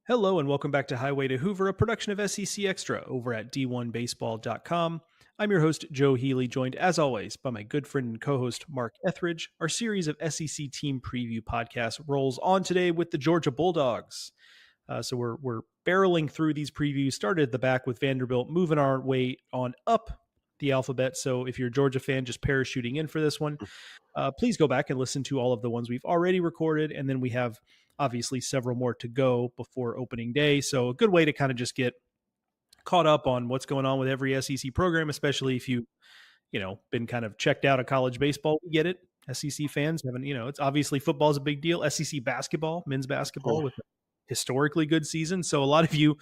Hello and welcome back to Highway to Hoover, a production of SEC Extra over at d1baseball.com. I'm your host, Joe Healy, joined as always by my good friend and co-host, Mark Etheridge. Our series of SEC team preview podcasts rolls on today with the Georgia Bulldogs. So we're barreling through these previews, started at the back with Vanderbilt, moving our way on up the alphabet. So if you're a Georgia fan, just parachuting in for this one. Please go back and listen to all of the ones we've already recorded. And then we have obviously several more to go before opening day. So a good way to kind of just get caught up on what's going on with every SEC program, especially if been kind of checked out of college baseball. We get it. SEC fans haven't, it's obviously football is a big deal. SEC basketball, men's basketball with a historically good season. So a lot of you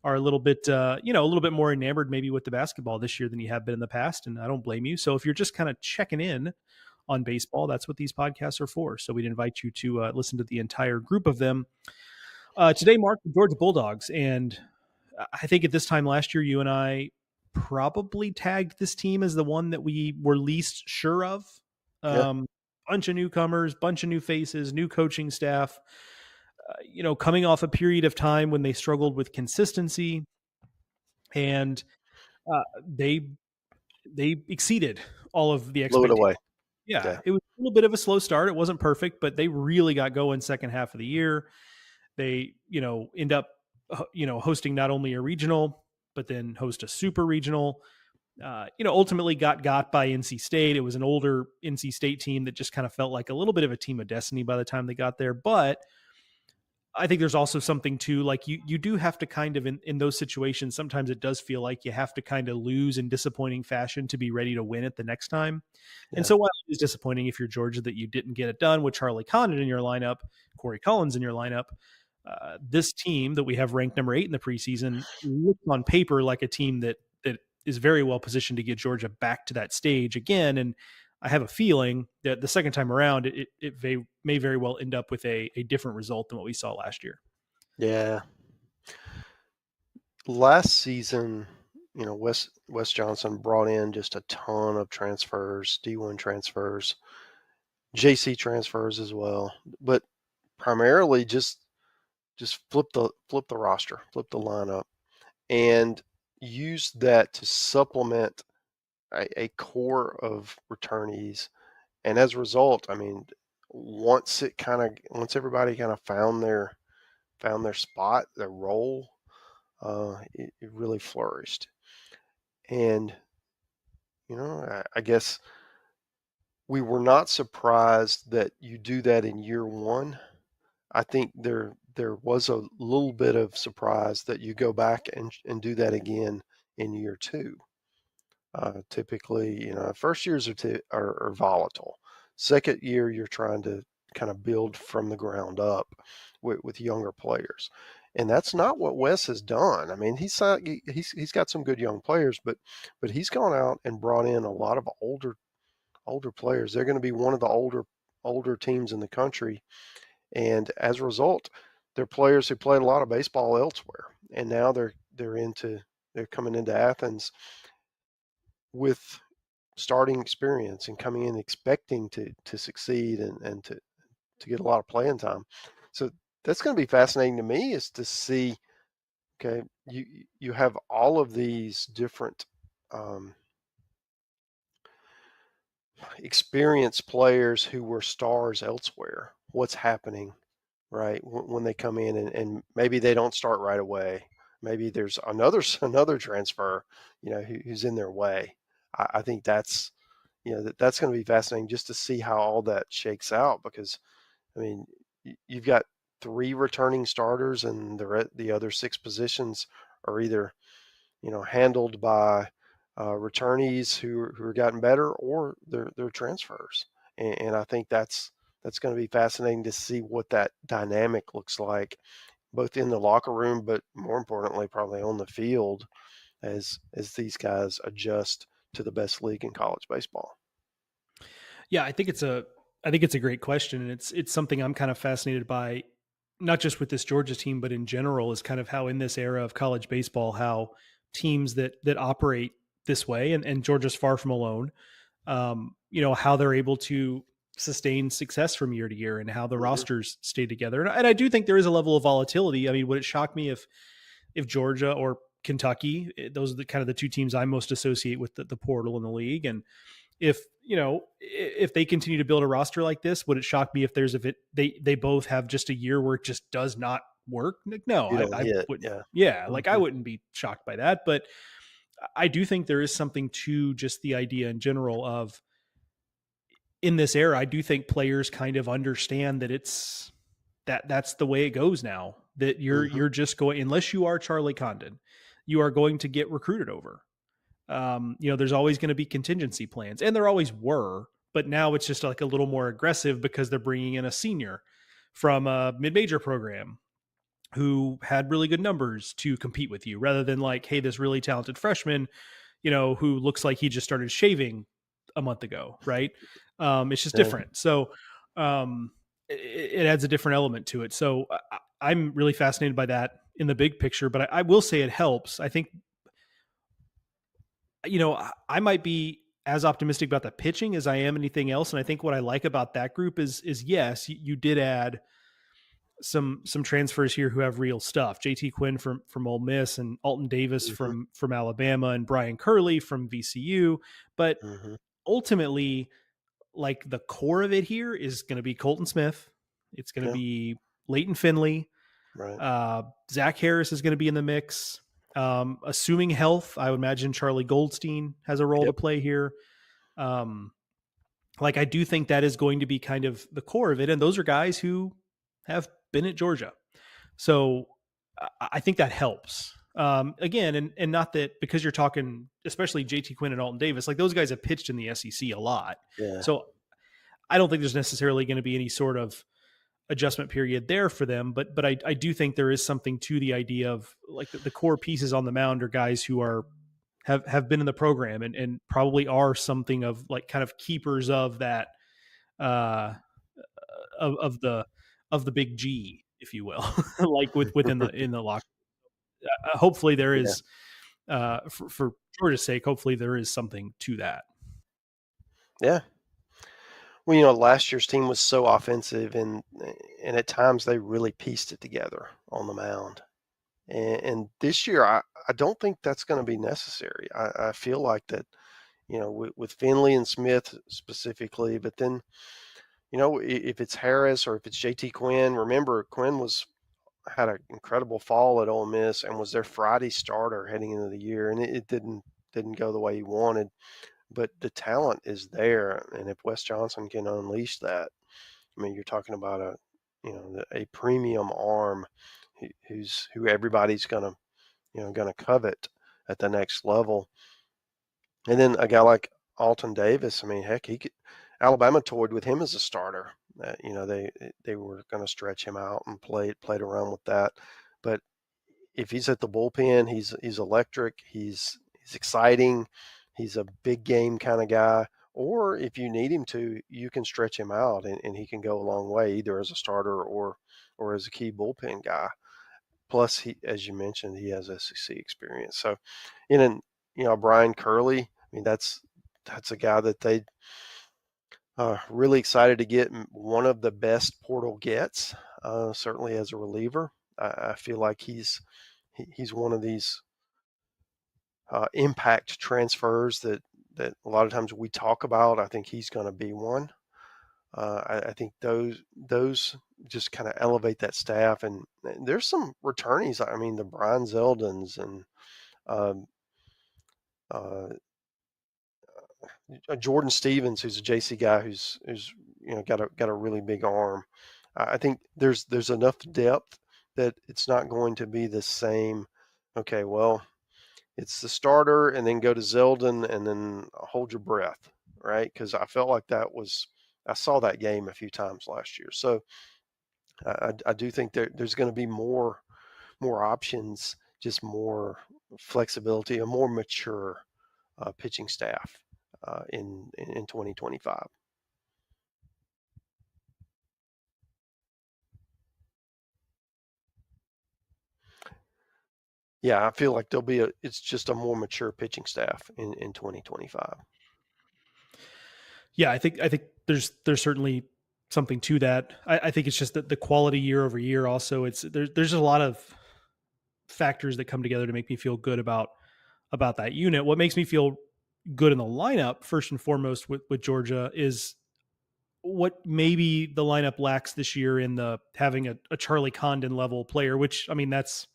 are a little bit, a little bit more enamored maybe with the basketball this year than you have been in the past. And I don't blame you. So if you're just kind of checking in on baseball, that's what these podcasts are for. So we'd invite you to listen to the entire group of them. Today, Mark, the Georgia Bulldogs. And I think at this time last year, you and I probably tagged this team as the one that we were least sure of. Bunch of newcomers, bunch of new faces, new coaching staff, coming off a period of time when they struggled with consistency. And they exceeded all of the Blew it expectations. away. Yeah, it was a little bit of a slow start. It wasn't perfect, but they really got going second half of the year. They, end up, hosting not only a regional, but then host a super regional. Ultimately got by NC State. It was an older NC State team that just kind of felt like a little bit of a team of destiny by the time they got there. But I think there's also something to like you do have to kind of in those situations, sometimes it does feel like you have to kind of lose in disappointing fashion to be ready to win it the next time. Yeah. And so while it is disappointing if you're Georgia that you didn't get it done with Charlie Condon in your lineup, Corey Collins in your lineup, this team that we have ranked number 8 in the preseason looks on paper like a team that is very well positioned to get Georgia back to that stage again. And I have a feeling that the second time around, it may very well end up with a different result than what we saw last year. Yeah. Last season, Wes Johnson brought in just a ton of transfers, D1 transfers, JC transfers as well, but primarily just flip the roster, flip the lineup, and use that to supplement a core of returnees. And as a result, I mean, once everybody kind of found their spot, their role, it really flourished. And I guess we were not surprised that you do that in year one. I think there was a little bit of surprise that you go back and do that again in year two. Typically, first years are volatile. Second year, you're trying to kind of build from the ground up with younger players, and that's not what Wes has done. I mean, he's got some good young players, but he's gone out and brought in a lot of older players. They're going to be one of the older teams in the country, and as a result, they're players who played a lot of baseball elsewhere, and now they're coming into Athens with starting experience and coming in expecting to succeed and to get a lot of playing time. So that's going to be fascinating to me, is to see, okay, you have all of these different experienced players who were stars elsewhere. What's happening, right, when they come in and maybe they don't start right away. Maybe there's another transfer, who's in their way. I think that's that's going to be fascinating just to see how all that shakes out, because I mean, you've got 3 returning starters, and the other 6 positions are either handled by returnees who are gotten better, or they're transfers, and I think that's going to be fascinating to see what that dynamic looks like, both in the locker room, but more importantly, probably on the field, as these guys adjust to the best league in college baseball. Yeah, I think it's a great question, and it's something I'm kind of fascinated by, not just with this Georgia team, but in general, is kind of how in this era of college baseball, how teams that operate this way, and Georgia's far from alone, how they're able to sustain success from year to year and how the Mm-hmm. rosters stay together. And I do think there is a level of volatility. I mean, would it shock me if Georgia or Kentucky, those are the kind of the two teams I most associate with the portal in the league, and if if they continue to build a roster like this, would it shock me if they both have just a year where it just does not work? No, You don't I hit, wouldn't. yeah. Yeah, like I Mm-hmm. wouldn't be shocked by that, but I do think there is something to just the idea in general of, in this era, I do think players kind of understand that that's the way it goes now. That Mm-hmm. you're just going, unless you are Charlie Condon, you are going to get recruited over. There's always going to be contingency plans, and there always were, but now it's just like a little more aggressive because they're bringing in a senior from a mid-major program who had really good numbers to compete with you, rather than like, hey, this really talented freshman, who looks like he just started shaving a month ago, right? It's just Yeah. different. So it adds a different element to it. So I'm really fascinated by that in the big picture, but I will say it helps. I think, I might be as optimistic about the pitching as I am anything else. And I think what I like about that group is yes, you did add some transfers here who have real stuff. JT Quinn from Ole Miss, and Alton Davis Mm-hmm. from Alabama, and Brian Curley from VCU. But Mm-hmm. ultimately, like, the core of it here is going to be Colton Smith. It's going to Yeah. be Leighton Finley. Right. Zach Harris is going to be in the mix. Assuming health, I would imagine Charlie Goldstein has a role to Yep. play here. Um, like, I do think that is going to be kind of the core of it. And those are guys who have been at Georgia. So I think that helps. Again, and not that, because you're talking, especially JT Quinn and Alton Davis, like those guys have pitched in the SEC a lot. Yeah. So I don't think there's necessarily going to be any sort of adjustment period there for them. But I do think there is something to the idea of, like, the core pieces on the mound are guys who have been in the program, and probably are something of, like, kind of keepers of that, uh, of the big G, if you will, like within the in the locker. Hopefully there Yeah. is, for Georgia's sake, hopefully there is something to that. Yeah. Well, last year's team was so offensive, and at times they really pieced it together on the mound. And this year, I don't think that's going to be necessary. I feel like that, with Finley and Smith specifically, but then, if it's Harris or if it's JT Quinn, remember Quinn had an incredible fall at Ole Miss and was their Friday starter heading into the year, and it didn't go the way he wanted. But the talent is there, and if Wes Johnson can unleash that, I mean, you're talking about a premium arm who everybody's gonna covet at the next level. And then a guy like Alton Davis, I mean, heck, he could. Alabama toyed with him as a starter. They were going to stretch him out and played around with that. But if he's at the bullpen, he's electric. He's exciting. He's a big game kind of guy. Or if you need him to, you can stretch him out, and he can go a long way, either as a starter or as a key bullpen guy. Plus, he, as you mentioned, he has SEC experience. So, and Brian Curley. I mean, that's a guy that they really excited to get, one of the best portal gets. Certainly as a reliever, I feel like he's one of these impact transfers that a lot of times we talk about. I think he's going to be one. I think those just kind of elevate that staff, and there's some returnees. I mean, the Brian Zeldins and um, uh, Jordan Stevens, who's a JC guy who's got a really big arm. I think there's enough depth that it's not going to be the same. Okay, well, it's the starter, and then go to Zeldin, and then hold your breath, right? Because I felt like I saw that game a few times last year. So I do think there's going to be more options, just more flexibility, a more mature pitching staff in 2025. Yeah, I feel like it's just a more mature pitching staff in 2025. Yeah, I think there's certainly something to that. I think it's just that the quality year over year also, there's just a lot of factors that come together to make me feel good about that unit. What makes me feel good in the lineup, first and foremost, with Georgia, is what maybe the lineup lacks this year in the having a Charlie Condon level player, which, I mean, that's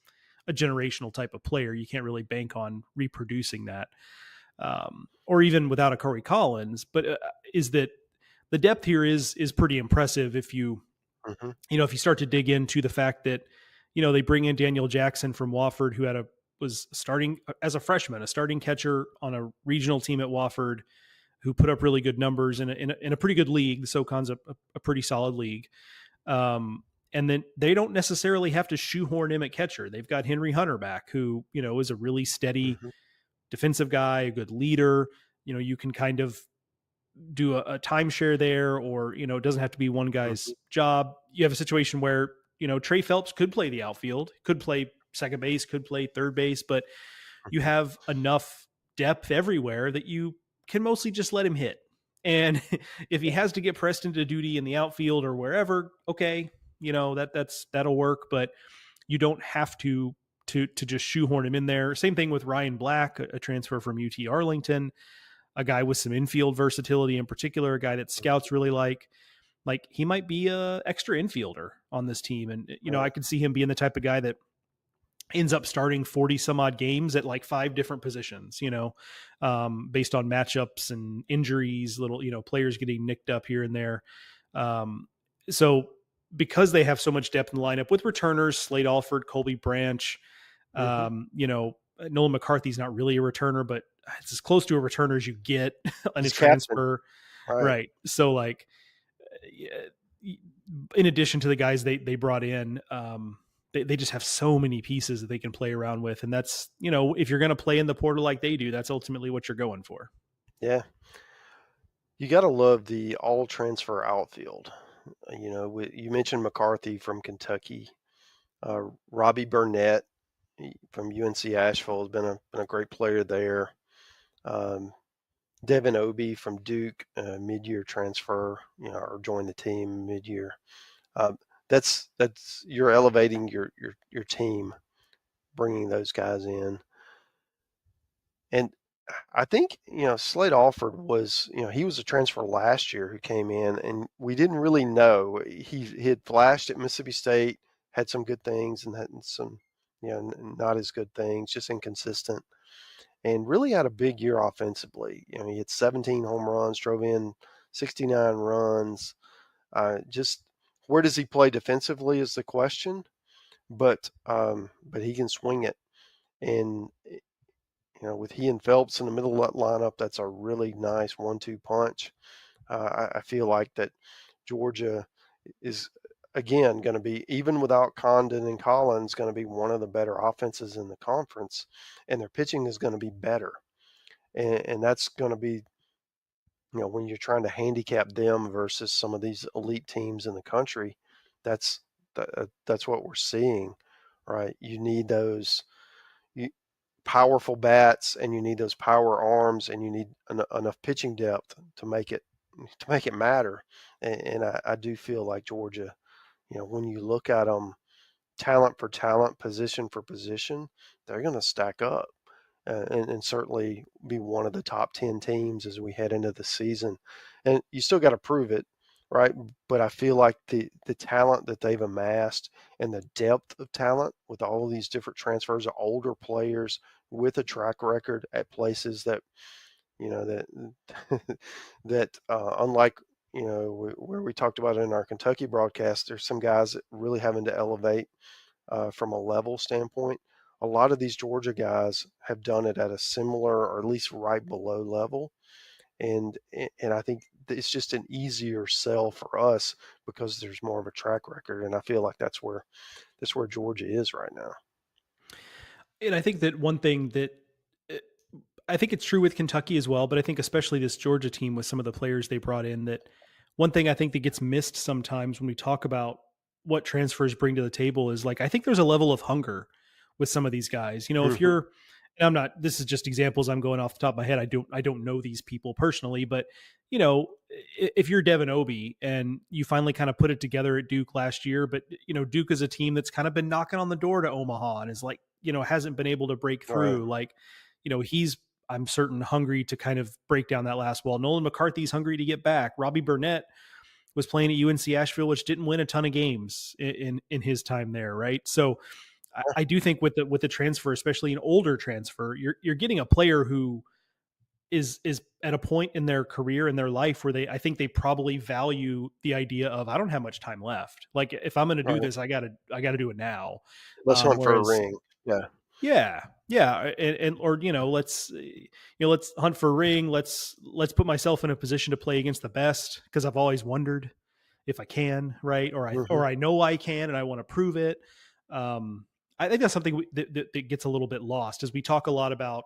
a generational type of player. You can't really bank on reproducing that, or even without a Corey Collins. But is that the depth here is pretty impressive if you Mm-hmm. if you start to dig into the fact that they bring in Daniel Jackson from Wofford, who was starting as a freshman, a starting catcher on a regional team at Wofford, who put up really good numbers in a pretty good league. The SoCon's a pretty solid league. And then they don't necessarily have to shoehorn him at catcher. They've got Henry Hunter back, who, is a really steady Mm-hmm. defensive guy, a good leader. You can kind of do a timeshare there, or, it doesn't have to be one Mm-hmm. guy's job. You have a situation where, Trey Phelps could play the outfield, could play second base, could play third base, but you have enough depth everywhere that you can mostly just let him hit. And if he has to get pressed into duty in the outfield or wherever, okay, that'll work, but you don't have to just shoehorn him in there. Same thing with Ryan Black, a transfer from UT Arlington, a guy with some infield versatility in particular, a guy that scouts really like he might be a extra infielder on this team. And, I could see him being the type of guy that ends up starting 40 some odd games at like 5 different positions, based on matchups and injuries, little, players getting nicked up here and there. So because they have so much depth in the lineup with returners, Slade Alford, Colby Branch, Mm-hmm. Nolan McCarthy's not really a returner, but it's as close to a returner as you get on a He's captain, transfer. right? Right. So like, in addition to the guys they brought in, they just have so many pieces that they can play around with. And that's, if you're going to play in the portal like they do, that's ultimately what you're going for. Yeah, you got to love the all transfer outfield. You mentioned McCarthy from Kentucky, Robbie Burnett from UNC Asheville has been a great player there. Um, Devin Obie from Duke, mid-year transfer, or joined the team mid-year. Um, that's you're elevating your team, bringing those guys in, and I think Slade Alford was he was a transfer last year who came in, and we didn't really know he had flashed at Mississippi State, had some good things and had some not as good things, just inconsistent, and really had a big year offensively. He had 17 home runs, drove in 69 runs. Just where does he play defensively is the question, but he can swing it, and with he and Phelps in the middle of that lineup, that's a really nice 1-2 punch. I feel like that Georgia is again going to be, even without Condon and Collins, going to be one of the better offenses in the conference, and their pitching is going to be better, and that's going to be when you're trying to handicap them versus some of these elite teams in the country, that's that's what we're seeing, right? You need those powerful bats, and you need those power arms, and you need enough pitching depth to make it matter. And I do feel like Georgia, when you look at them talent for talent, position for position, they're going to stack up. And certainly be one of the top 10 teams as we head into the season. And you still got to prove it, right? But I feel like the talent that they've amassed and the depth of talent with all of these different transfers of older players with a track record at places that, that that unlike where we talked about it in our Kentucky broadcast, there's some guys that really having to elevate from a level standpoint. A lot of these Georgia guys have done it at a similar or at least right below level, and I think it's just an easier sell for us because there's more of a track record, and I feel like that's where Georgia is right now. And I think that one thing that I think it's true with Kentucky as well, but I think especially this Georgia team with some of the players they brought in, that one thing I think that gets missed sometimes when we talk about what transfers bring to the table is, like, I think there's a level of hunger with some of these guys. If Mm-hmm. and I'm not, this is just examples I'm going off the top of my head. I don't know these people personally, but you know, if you're Devin Obi and you finally kind of put it together at Duke last year, but you know, Duke is a team that's kind of been knocking on the door to Omaha and is like, you know, hasn't been able to break Right. through. Like, you know, I'm certain hungry to kind of break down that last wall. Nolan McCarthy's hungry to get back. Robbie Burnett was playing at UNC Asheville, which didn't win a ton of games in his time there, right? So I do think with the transfer, especially an older transfer, you're getting a player who is at a point in their career in their life where I think they probably value the idea of, I don't have much time left. Like if I'm going to do Right. this, I gotta do it now. Let's hunt for a Whereas ring. Yeah. yeah, and or you know, let's hunt for a ring. Let's put myself in a position to play against the best because I've always wondered if I can, right? Hmm. Or I know I can, and I want to prove it. I think that's something that gets a little bit lost as we talk a lot about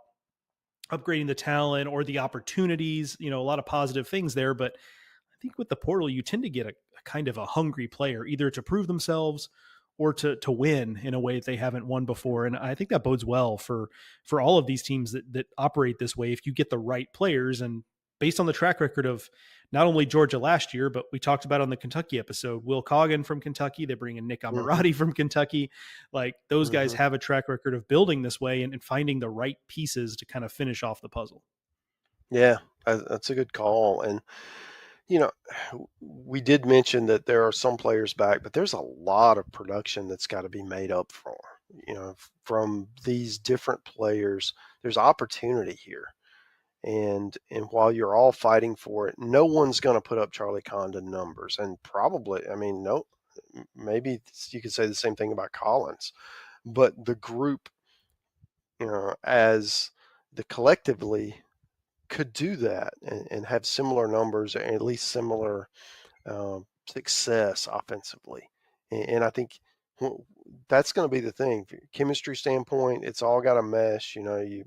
upgrading the talent or the opportunities. You know, a lot of positive things there, but I think with the portal, you tend to get a kind of a hungry player, either to prove themselves or to win in a way that they haven't won before. And I think that bodes well for all of these teams that operate this way. If you get the right players, and based on the track record of not only Georgia last year, but we talked about on the Kentucky episode, Will Coggan from Kentucky, they bring in Nick Hmm. Amorati from Kentucky. Like those guys Hmm. have a track record of building this way and finding the right pieces to kind of finish off the puzzle. Yeah, that's a good call. And you know, we did mention that there are some players back, but there's a lot of production that's got to be made up for. You know, from these different players, there's opportunity here. And while you're all fighting for it, no one's going to put up Charlie Condon numbers, and probably, I mean, no, maybe you could say the same thing about Collins, but the group, you know, as the collectively could do that and have similar numbers, or at least similar success offensively. And I think that's going to be the thing. From a chemistry standpoint, it's all got to mesh. You know, you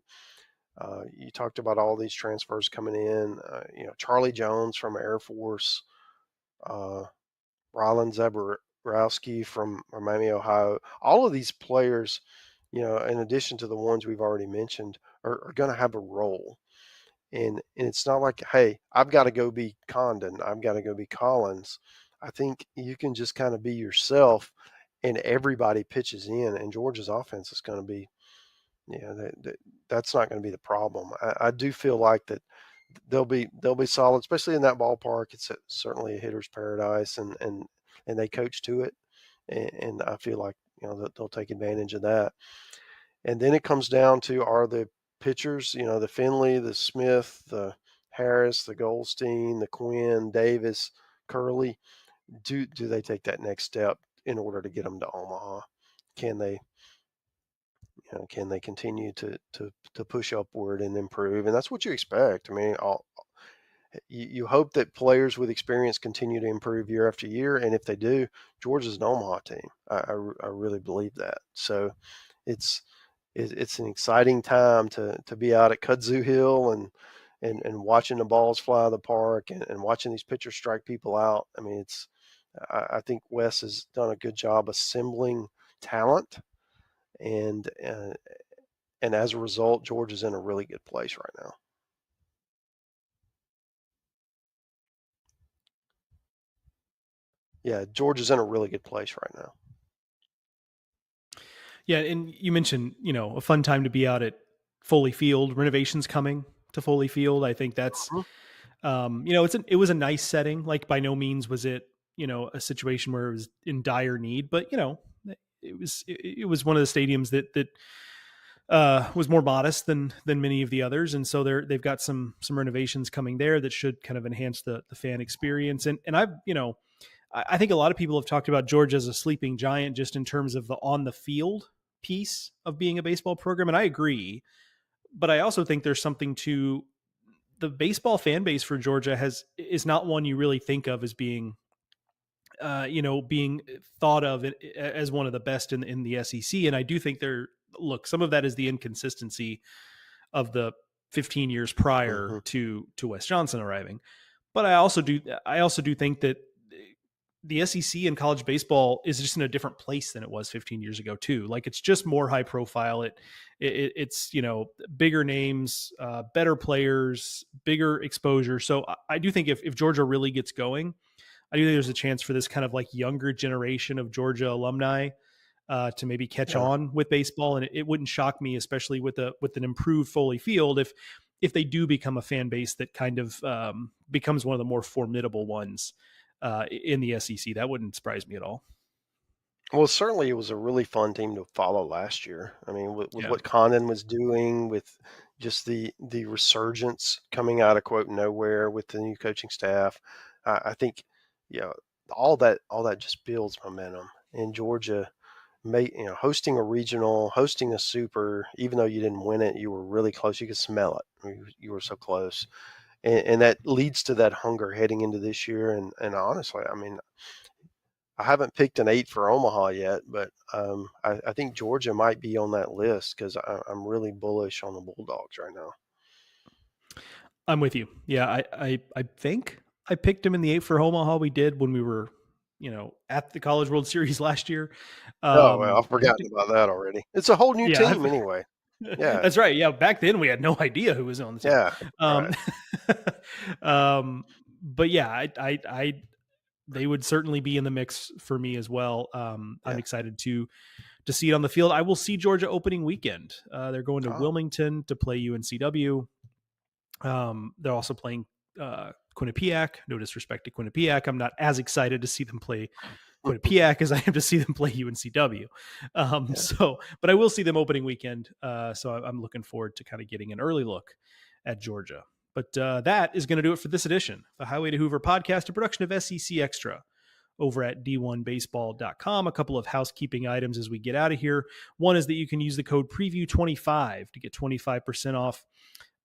talked about all these transfers coming in. You know, Charlie Jones from Air Force, uh, Rylan Zaborowski from Miami, Ohio. All of these players, you know, in addition to the ones we've already mentioned, are going to have a role. And it's not like, hey, I've got to go be Condon, I've got to go be Collins. I think you can just kind of be yourself, and everybody pitches in. And Georgia's offense is going to be, yeah, that's not going to be the problem. I do feel like that they'll be solid, especially in that ballpark. It's certainly a hitter's paradise, and they coach to it, and I feel like, you know, that they'll take advantage of that. And then it comes down to, are the pitchers, you know, the Finley, the Smith, the Harris, the Goldstein, the Quinn, Davis, Curley, do they take that next step in order to get them to Omaha? Can they, you know, can they continue to push upward and improve? And that's what you expect. I mean, you hope that players with experience continue to improve year after year, and if they do, Georgia's an Omaha team. I really believe that. So it's it's an exciting time to be out at Kudzu Hill and watching the balls fly out of the park, and watching these pitchers strike people out. I mean, I think Wes has done a good job assembling talent, and and as a result, Georgia's in a really good place right now. Yeah, Georgia's in a really good place right now. Yeah, and you mentioned, you know, a fun time to be out at Foley Field. Renovations coming to Foley Field. I think that's, Mhm. you know, it was a nice setting. Like by no means was it, you know, a situation where it was in dire need, but you know, it was one of the stadiums that was more modest than many of the others, and so they've got some renovations coming there that should kind of enhance the fan experience. And I've, you know, I think a lot of people have talked about Georgia as a sleeping giant just in terms of the on the field piece of being a baseball program. And I agree. But I also think there's something to the baseball fan base for Georgia is not one you really think of as being, you know, being thought of as one of the best in the SEC. And I do think look, some of that is the inconsistency of the 15 years prior Mhm. to Wes Johnson arriving. But I also do think that the SEC and college baseball is just in a different place than it was 15 years ago too. Like it's just more high profile. It's, bigger names, better players, bigger exposure. So I do think if Georgia really gets going, I do think there's a chance for this kind of like younger generation of Georgia alumni to maybe catch Yeah. on with baseball. And it wouldn't shock me, especially with an improved Foley Field, if they do become a fan base that kind of becomes one of the more formidable ones in the SEC. That wouldn't surprise me at all. Well, certainly it was a really fun team to follow last year. I mean, with Yeah. what Condon was doing, with just the resurgence coming out of quote nowhere with the new coaching staff, I think, yeah, all that just builds momentum. And Georgia, hosting a regional, hosting a super, even though you didn't win it, you were really close. You could smell it. You were so close, and that leads to that hunger heading into this year. And honestly, I mean, I haven't picked an 8 for Omaha yet, but I think Georgia might be on that list because I'm really bullish on the Bulldogs right now. I'm with you. Yeah, I think I picked him in the 8 for Omaha. We did when we were, at the College World Series last year. Oh, well, I've I have forgotten about that already. It's a whole new yeah, team anyway. Yeah, that's right. Yeah, back then we had no idea who was on the team. yeah, Um, right. but yeah, they would certainly be in the mix for me as well. I'm Yeah. excited to see it on the field. I will see Georgia opening weekend. They're going to Oh, Wilmington to play UNCW. They're also playing Quinnipiac. No disrespect to Quinnipiac. I'm not as excited to see them play Quinnipiac as I am to see them play UNCW. yeah. But I will see them opening weekend. So I'm looking forward to kind of getting an early look at Georgia. But that is going to do it for this edition, the Highway to Hoover podcast, a production of SEC Extra over at d1baseball.com. A couple of housekeeping items as we get out of here. One is that you can use the code preview25 to get 25% off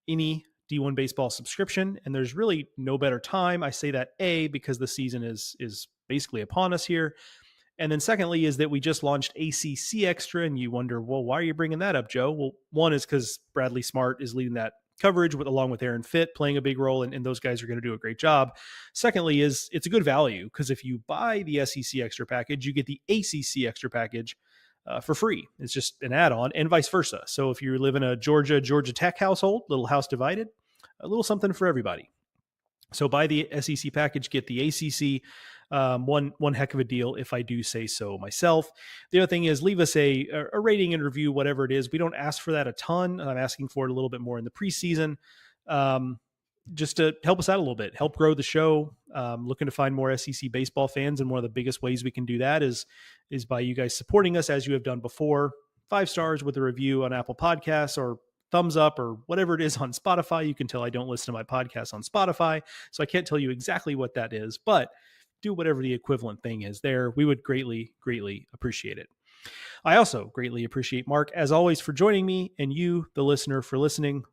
any D1 baseball subscription. And there's really no better time. I say that because the season is basically upon us here. And then secondly is that we just launched ACC Extra, and you wonder, well, why are you bringing that up, Joe? Well, one is because Bradley Smart is leading that coverage along with Aaron Fitt playing a big role, and those guys are going to do a great job. Secondly is it's a good value because if you buy the SEC Extra package, you get the ACC Extra package for free. It's just an add-on, and vice versa. So if you live in a Georgia Tech household, little house divided, a little something for everybody. So buy the SEC package, get the ACC. One heck of a deal, if I do say so myself. The other thing is leave us a rating and review, whatever it is. We don't ask for that a ton. I'm asking for it a little bit more in the preseason, just to help us out a little bit, help grow the show. Looking to find more SEC baseball fans, and one of the biggest ways we can do that is by you guys supporting us as you have done before. 5 stars with a review on Apple Podcasts, or thumbs up, or whatever it is on Spotify. You can tell I don't listen to my podcast on Spotify, so I can't tell you exactly what that is, but do whatever the equivalent thing is there. We would greatly, greatly appreciate it. I also greatly appreciate Mark, as always, for joining me, and you, the listener, for listening.